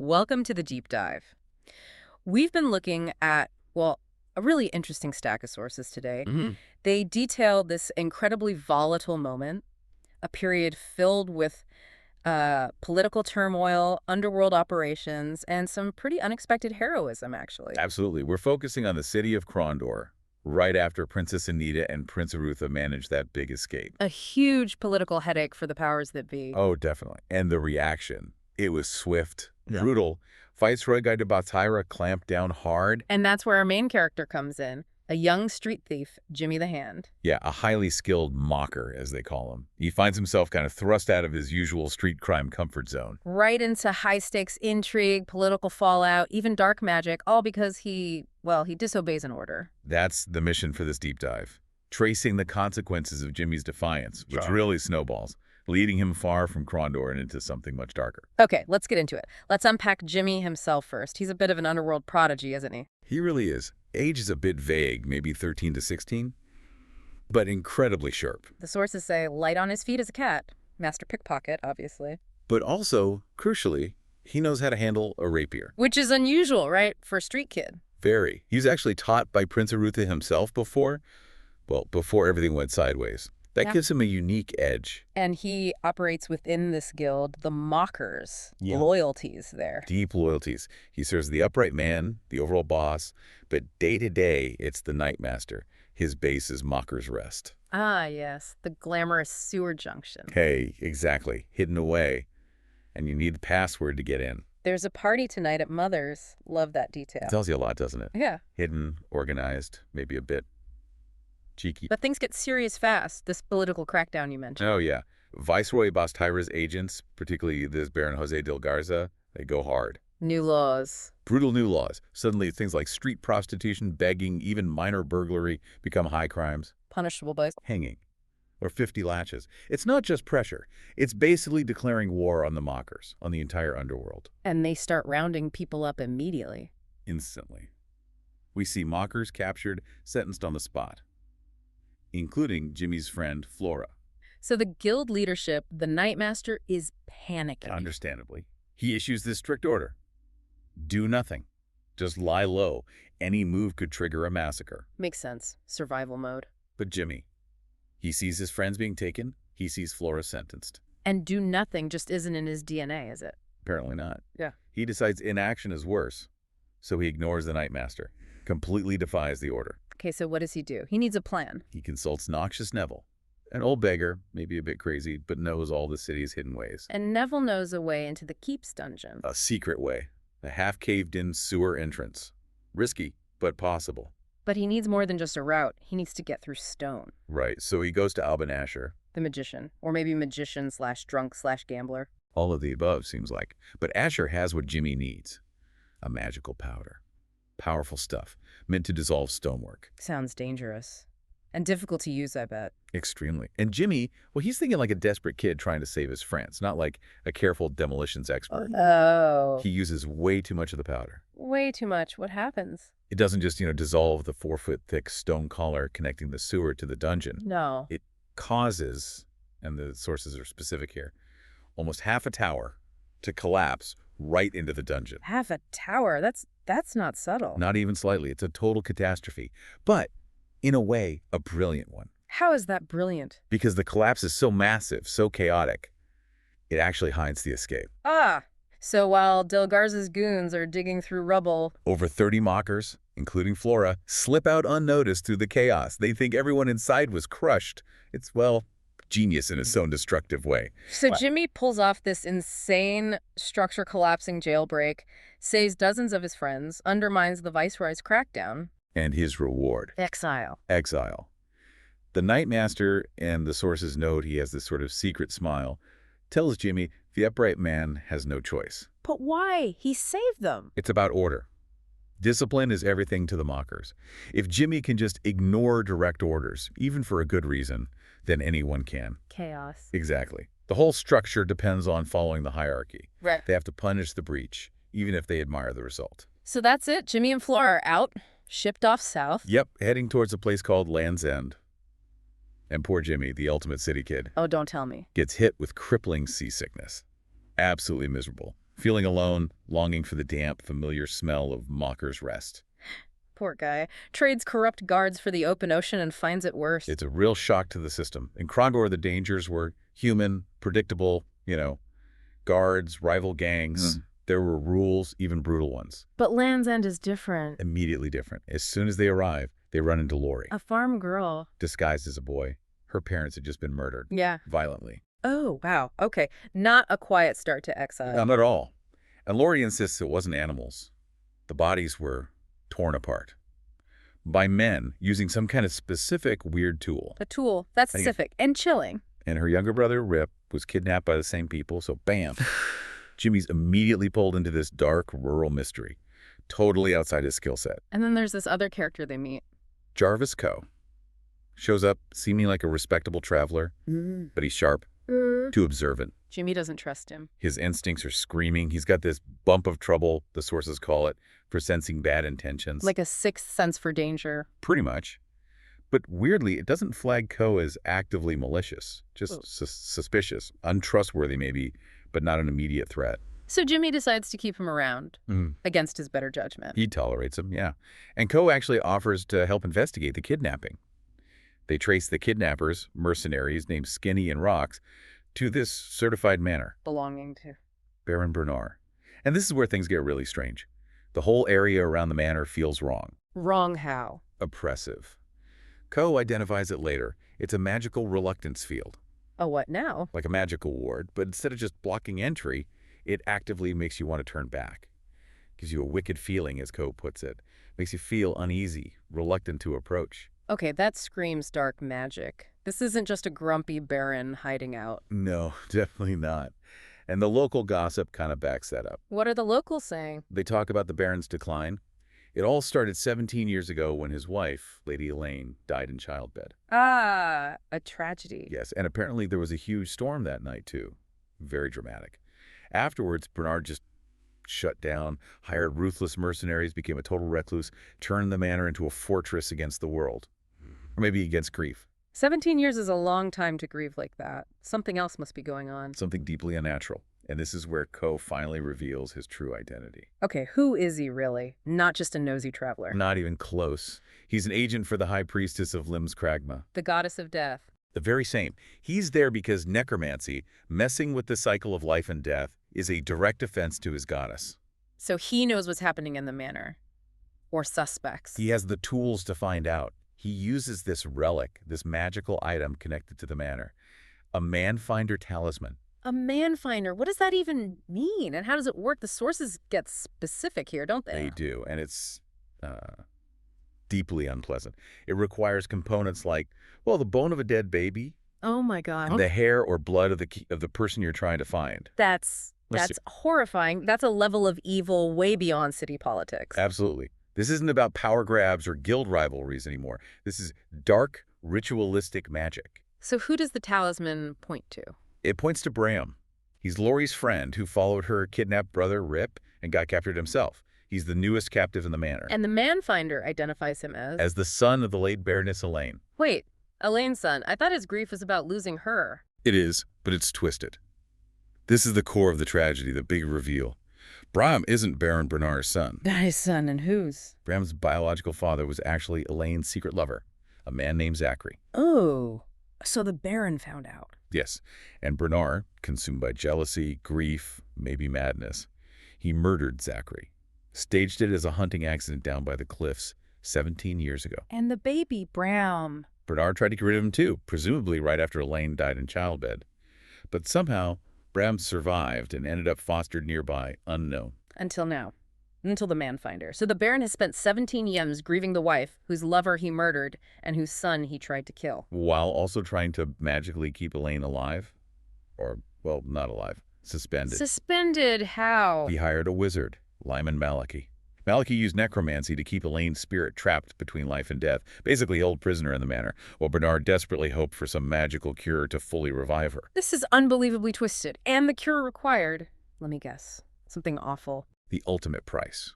Welcome to the deep dive. We've been looking at, well, a really interesting stack of sources today. hmm They detail this incredibly volatile moment, a period filled with political turmoil, underworld operations, and some pretty unexpected heroism, actually. Absolutely. We're focusing on the city of Krondor, right after Princess Anita and Prince Arutha managed that big escape. A huge political headache for the powers that be. Oh, definitely. And the reaction. It was swift, Yeah. brutal. Viceroy Guy de Batira clamped down hard. And that's where our main character comes in, a young street thief, Jimmy the Hand. Yeah, a highly skilled mocker, as they call him. He finds himself kind of thrust out of his usual street crime comfort zone. Right into high-stakes intrigue, political fallout, even dark magic, all because he disobeys an order. That's the mission for this deep dive. Tracing the consequences of Jimmy's defiance, which Sure. really snowballs, leading him far from Krondor and into something much darker. Okay, let's get into it. Let's unpack Jimmy himself first. He's a bit of an underworld prodigy, isn't he? He really is. Age is a bit vague, maybe 13 to 16, but incredibly sharp. The sources say light on his feet as a cat. Master pickpocket, obviously. But also, crucially, he knows how to handle a rapier. Which is unusual, right, for a street kid? Very. He was actually taught by Prince Arutha himself before everything went sideways. That Yeah. gives him a unique edge. And he operates within this guild, the Mockers. Yeah. Loyalties there. Deep loyalties. He serves the upright man, the overall boss, but day to day, it's the Nightmaster. His base is Mocker's Rest. Ah, yes, the glamorous sewer junction. Hey, exactly. Hidden away. And you need the password to get in. There's a party tonight at Mother's. Love that detail. It tells you a lot, doesn't it? Yeah. Hidden, organized, maybe a bit cheeky. But things get serious fast, this political crackdown you mentioned. Oh, yeah. Viceroy Bastira's agents, particularly this Baron Jose del Garza, they go hard. New laws. Brutal new laws. Suddenly, things like street prostitution, begging, even minor burglary become high crimes. Punishable by... Hanging. Or 50 latches. It's not just pressure. It's basically declaring war on the mockers, on the entire underworld. And they start rounding people up immediately. Instantly. We see mockers captured, sentenced on the spot, including Jimmy's friend, Flora. So the guild leadership, the Nightmaster, is panicking. Understandably. He issues this strict order. Do nothing. Just lie low. Any move could trigger a massacre. Makes sense. Survival mode. But Jimmy, he sees his friends being taken. He sees Flora sentenced. And do nothing just isn't in his DNA, is it? Apparently not. Yeah. He decides inaction is worse. So he ignores the Nightmaster, completely defies the order. Okay, so what does he do? He needs a plan. He consults Noxious Neville, an old beggar, maybe a bit crazy, but knows all the city's hidden ways. And Neville knows a way into the Keeps dungeon. A secret way, a half-caved-in sewer entrance. Risky, but possible. But he needs more than just a route. He needs to get through stone. Right, so he goes to Alban Asher. The magician. Or maybe magician/drunk/gambler. All of the above, seems like. But Asher has what Jimmy needs. A magical powder. Powerful stuff, meant to dissolve stonework. Sounds dangerous. And difficult to use, I bet. Extremely. And Jimmy, well, he's thinking like a desperate kid trying to save his friends, not like a careful demolitions expert. Oh. He uses way too much of the powder. Way too much. What happens? It doesn't just, dissolve the 4-foot-thick stone collar connecting the sewer to the dungeon. No. It causes, and the sources are specific here, almost half a tower to collapse right into the dungeon. Half a tower. That's not subtle. Not even slightly. It's a total catastrophe. But, in a way, a brilliant one. How is that brilliant? Because the collapse is so massive, so chaotic, it actually hides the escape. Ah! So while Del Garza's goons are digging through rubble... Over 30 mockers, including Flora, slip out unnoticed through the chaos. They think everyone inside was crushed. It's, well, genius in its own destructive way. So What? Jimmy pulls off this insane structure-collapsing jailbreak, saves dozens of his friends, undermines the Viceroy's crackdown. And his reward, Exile. exile. The Nightmaster, and the sources note he has this sort of secret smile, tells Jimmy the upright man has no choice. But why? He saved them. It's about order. Discipline is everything to the mockers. If Jimmy can just ignore direct orders, even for a good reason, then anyone can. Chaos. Exactly. The whole structure depends on following the hierarchy. Right. They have to punish the breach, even if they admire the result. So that's it. Jimmy and Flora are out, shipped off south. Yep, heading towards a place called Land's End. And poor Jimmy, the ultimate city kid, Oh, don't tell me. gets hit with crippling seasickness. Absolutely miserable. feeling alone, longing for the damp, familiar smell of Mocker's Rest. Poor guy. Trades corrupt guards for the open ocean and finds it worse. It's a real shock to the system. In Krondor, the dangers were human, predictable, guards, rival gangs. There were rules, even brutal ones. But Land's End is different. Immediately different. As soon as they arrive, they run into Lori. A farm girl. Disguised as a boy. Her parents had just been murdered. Yeah. Violently. Oh, wow. Okay. Not a quiet start to exile. Not at all. And Lori insists it wasn't animals. The bodies were torn apart. By men using some kind of specific weird tool. A tool. That's specific and chilling. And her younger brother, Rip, was kidnapped by the same people, so bam. Jimmy's immediately pulled into this dark, rural mystery. Totally outside his skill set. And then there's this other character they meet. Jarvis Coe. Shows up seeming like a respectable traveler, but he's sharp, too observant. Jimmy doesn't trust him. His instincts are screaming. He's got this bump of trouble, the sources call it, for sensing bad intentions. Like a sixth sense for danger. Pretty much. But weirdly, it doesn't flag Coe as actively malicious, just suspicious, untrustworthy maybe, but not an immediate threat. So Jimmy decides to keep him around, against his better judgment. He tolerates him, yeah. And Coe actually offers to help investigate the kidnapping. They trace the kidnappers, mercenaries named Skinny and Rocks, to this certified manor. Belonging to Baron Bernarr. And this is where things get really strange. The whole area around the manor feels wrong. Wrong how? Oppressive. Coe identifies it later. It's a magical reluctance field. A what now? Like a magical ward, but instead of just blocking entry, it actively makes you want to turn back. Gives you a wicked feeling, as Coe puts it. Makes you feel uneasy, reluctant to approach. Okay, that screams dark magic. This isn't just a grumpy baron hiding out. No, definitely not. And the local gossip kind of backs that up. What are the locals saying? They talk about the baron's decline. It all started 17 years ago when his wife, Lady Elaine, died in childbed. Ah, a tragedy. Yes, and apparently there was a huge storm that night, too. Very dramatic. Afterwards, Bernard just shut down, hired ruthless mercenaries, became a total recluse, turned the manor into a fortress against the world. Or maybe against grief. 17 years is a long time to grieve like that. Something else must be going on. Something deeply unnatural. And this is where Coe finally reveals his true identity. Okay, who is he really? Not just a nosy traveler. Not even close. He's an agent for the High Priestess of Limskragma. The goddess of death. The very same. He's there because necromancy, messing with the cycle of life and death, is a direct offense to his goddess. So he knows what's happening in the manor. Or suspects. He has the tools to find out. He uses this relic, this magical item connected to the manor. A man-finder talisman. A man-finder? What does that even mean? And how does it work? The sources get specific here, don't they? They do, and it's deeply unpleasant. It requires components like, well, the bone of a dead baby. Oh my God. The hair or blood of the person you're trying to find. That's horrifying. That's a level of evil way beyond city politics. Absolutely. This isn't about power grabs or guild rivalries anymore. This is dark, ritualistic magic. So who does the talisman point to? It points to Bram. He's Lori's friend who followed her kidnapped brother, Rip, and got captured himself. He's the newest captive in the manor. And the man-finder identifies him as? As the son of the late Baroness Elaine. Wait, Elaine's son. I thought his grief was about losing her. It is, but it's twisted. This is the core of the tragedy, the big reveal. Bram isn't Baron Bernarr's son. Not his son, and whose? Bram's biological father was actually Elaine's secret lover, a man named Zachary. Oh, so the Baron found out. Yes, and Bernarr, consumed by jealousy, grief, maybe madness, he murdered Zachary, staged it as a hunting accident down by the cliffs 17 years ago. And the baby, Bram. Bernarr tried to get rid of him too, presumably right after Elaine died in childbed. But somehow, Bram survived and ended up fostered nearby, unknown. Until now. Until the man-finder. So the Baron has spent 17 years grieving the wife, whose lover he murdered, and whose son he tried to kill. While also trying to magically keep Elaine alive? Or, well, not alive. Suspended. Suspended? How? He hired a wizard, Lyman Malachy. Malachy used necromancy to keep Elaine's spirit trapped between life and death, basically held prisoner in the manor, while Bernarr desperately hoped for some magical cure to fully revive her. This is unbelievably twisted. And the cure required, let me guess, something awful. The ultimate price.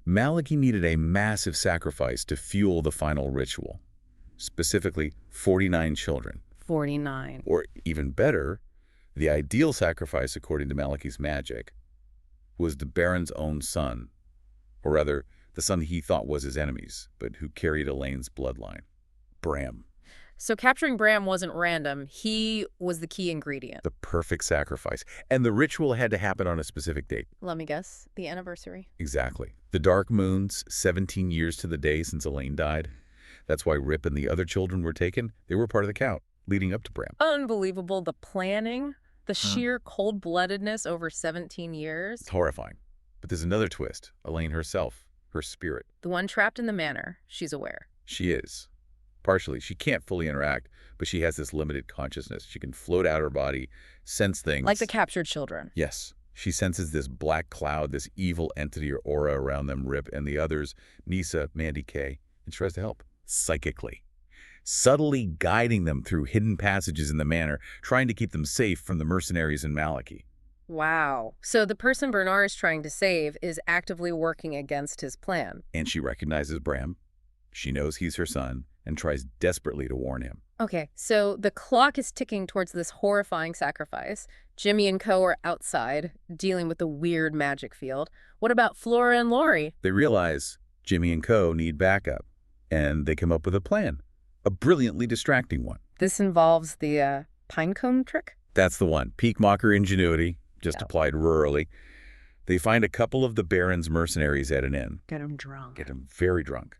Malachy needed a massive sacrifice to fuel the final ritual. Specifically, 49 children. 49. Or even better, the ideal sacrifice according to Malachy's magic, was the Baron's own son, or rather, the son he thought was his enemy's, but who carried Elaine's bloodline. Bram. So capturing Bram wasn't random. He was the key ingredient. The perfect sacrifice. And the ritual had to happen on a specific date. Let me guess. The anniversary. Exactly. The dark moons, 17 years to the day since Elaine died. That's why Rip and the other children were taken. They were part of the count, leading up to Bram. Unbelievable. The planning, the sheer cold-bloodedness over 17 years. It's horrifying. But there's another twist. Elaine herself, her spirit. The one trapped in the manor. She's aware. She is. Partially. She can't fully interact, but she has this limited consciousness. She can float out her body, sense things. Like the captured children. Yes. She senses this black cloud, this evil entity or aura around them, Rip, and the others, Nisa, Mandy Kay, and she tries to help. Psychically. Subtly guiding them through hidden passages in the manor, trying to keep them safe from the mercenaries in Malachy. Wow. So the person Bernarr is trying to save is actively working against his plan. And she recognizes Bram. She knows he's her son and tries desperately to warn him. Okay, so the clock is ticking towards this horrifying sacrifice. Jimmy and Co. are outside, dealing with the weird magic field. What about Flora and Lori? They realize Jimmy and Co. need backup, and they come up with a plan. A brilliantly distracting one. This involves the pinecone trick? That's the one. Peak mocker ingenuity, just applied rurally. They find a couple of the Baron's mercenaries at an inn. Get them drunk. Get them very drunk.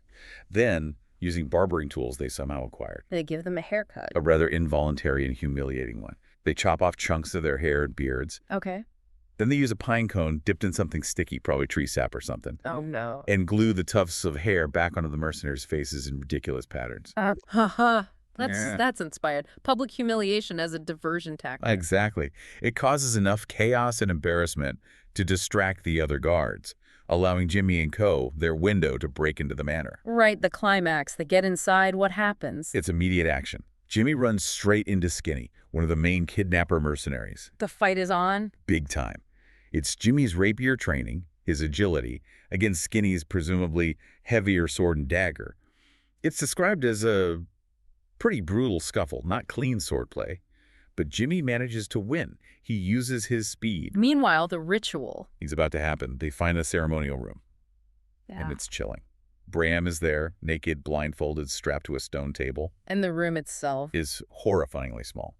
Then, using barbering tools they somehow acquired. They give them a haircut. A rather involuntary and humiliating one. They chop off chunks of their hair and beards. Okay. Then they use a pine cone dipped in something sticky, probably tree sap or something, Oh, no. and glue the tufts of hair back onto the mercenaries' faces in ridiculous patterns. Haha. Yeah. That's inspired. Public humiliation as a diversion tactic. Exactly. It causes enough chaos and embarrassment to distract the other guards, allowing Jimmy and Co. their window to break into the manor. Right, the climax. They get inside. What happens? It's immediate action. Jimmy runs straight into Skinny, one of the main kidnapper mercenaries. The fight is on. Big time. It's Jimmy's rapier training, his agility, against Skinny's presumably heavier sword and dagger. It's described as a pretty brutal scuffle, not clean swordplay. But Jimmy manages to win. He uses his speed. Meanwhile, the ritual. He's about to happen. They find a ceremonial room, and it's chilling. Bram is there, naked, blindfolded, strapped to a stone table. And the room itself Is horrifyingly small.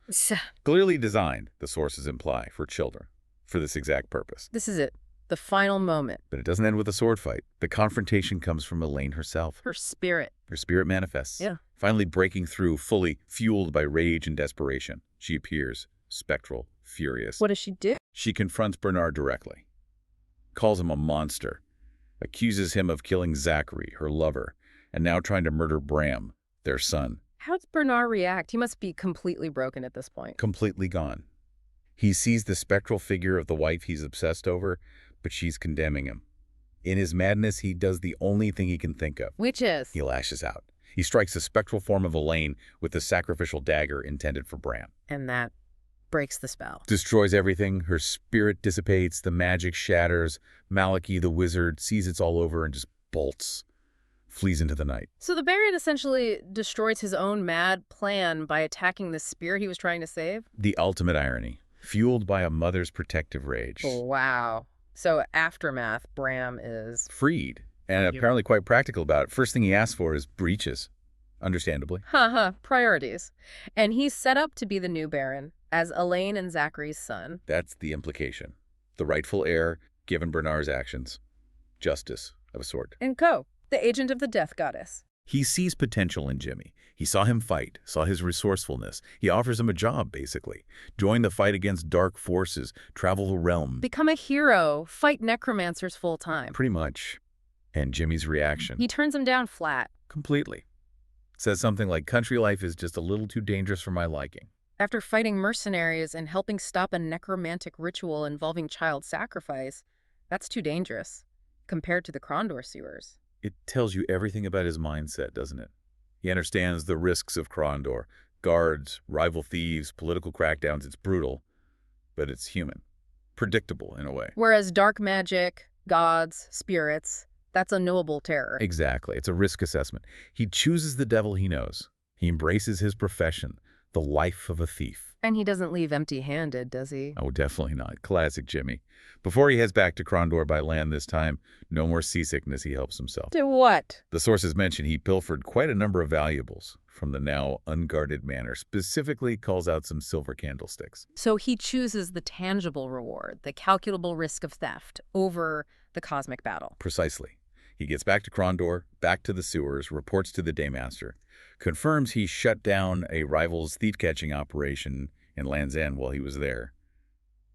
Clearly designed, the sources imply, for children, for this exact purpose. This is it. The final moment. But it doesn't end with a sword fight. The confrontation comes from Elaine herself. Her spirit. Her spirit manifests. Yeah. Finally breaking through, fully fueled by rage and desperation. She appears, spectral, furious. What does she do? She confronts Bernarr directly, calls him a monster, accuses him of killing Zachary, her lover, and now trying to murder Bram, their son. How does Bernarr react? He must be completely broken at this point. Completely gone. He sees the spectral figure of the wife he's obsessed over, but she's condemning him. In his madness, he does the only thing he can think of. Which is? He lashes out. He strikes the spectral form of Elaine with the sacrificial dagger intended for Bram. And that breaks the spell. Destroys everything. Her spirit dissipates. The magic shatters. Malachy, the wizard, sees it's all over and just bolts. Flees into the night. So the Baron essentially destroys his own mad plan by attacking the spirit he was trying to save? The ultimate irony. Fueled by a mother's protective rage. Wow. So aftermath, Bram is... Freed. And apparently quite practical about it. First thing he asks for is breeches. Understandably. Priorities. And he's set up to be the new Baron as Elaine and Zachary's son. That's the implication. The rightful heir, given Bernarr's actions. Justice, of a sort. And Co., the agent of the death goddess. He sees potential in Jimmy. He saw him fight, saw his resourcefulness. He offers him a job, basically. Join the fight against dark forces, travel the realm. Become a hero, fight necromancers full time. Pretty much. And Jimmy's reaction? He turns him down flat. Completely. Says something like, country life is just a little too dangerous for my liking. After fighting mercenaries and helping stop a necromantic ritual involving child sacrifice, that's too dangerous, compared to the Krondor sewers. It tells you everything about his mindset, doesn't it? He understands the risks of Krondor. Guards, rival thieves, political crackdowns. It's brutal, but it's human. Predictable, in a way. Whereas dark magic, gods, spirits, that's unknowable terror. Exactly. It's a risk assessment. He chooses the devil he knows. He embraces his profession, the life of a thief. And he doesn't leave empty-handed, does he? Oh, definitely not. Classic Jimmy. Before he heads back to Krondor by land this time, no more seasickness, he helps himself. To what? The sources mention he pilfered quite a number of valuables from the now unguarded manor, specifically calls out some silver candlesticks. So he chooses the tangible reward, the calculable risk of theft, over the cosmic battle. Precisely. He gets back to Krondor, back to the sewers, reports to the Daymaster, confirms he shut down a rival's thief-catching operation in Land's End while he was there.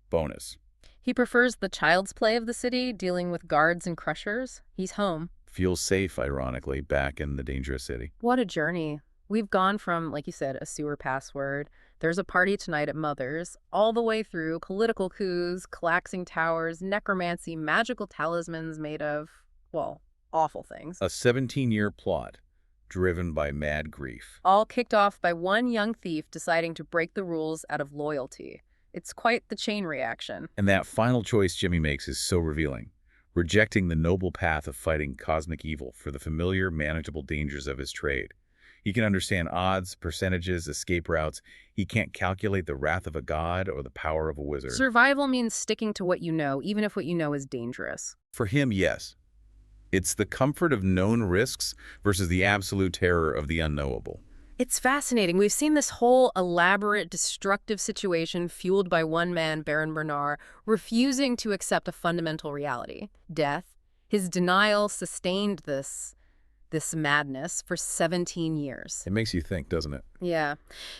Bonus. He prefers the child's play of the city, dealing with guards and crushers. He's home. Feels safe, ironically, back in the dangerous city. What a journey. We've gone from, like you said, a sewer password, there's a party tonight at Mother's, all the way through political coups, collapsing towers, necromancy, magical talismans made of, well, awful things. A 17-year plot driven by mad grief. All kicked off by one young thief deciding to break the rules out of loyalty. It's quite the chain reaction. And that final choice Jimmy makes is so revealing, rejecting the noble path of fighting cosmic evil for the familiar, manageable dangers of his trade. He can understand odds, percentages, escape routes. He can't calculate the wrath of a god or the power of a wizard. Survival means sticking to what you know, even if what you know is dangerous. For him, yes. It's the comfort of known risks versus the absolute terror of the unknowable. It's fascinating. We've seen this whole elaborate, destructive situation fueled by one man, Baron Bernarr, refusing to accept a fundamental reality, death. His denial sustained this madness for 17 years. It makes you think, doesn't it? Yeah.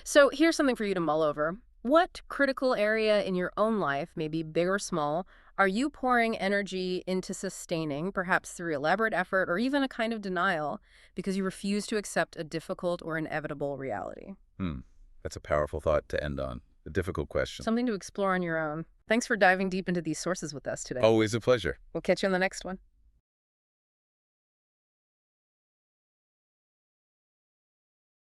So here's something for you to mull over. What critical area in your own life, maybe big or small, are you pouring energy into sustaining, perhaps through elaborate effort or even a kind of denial, because you refuse to accept a difficult or inevitable reality? That's a powerful thought to end on. A difficult question. Something to explore on your own. Thanks for diving deep into these sources with us today. Always a pleasure. We'll catch you on the next one.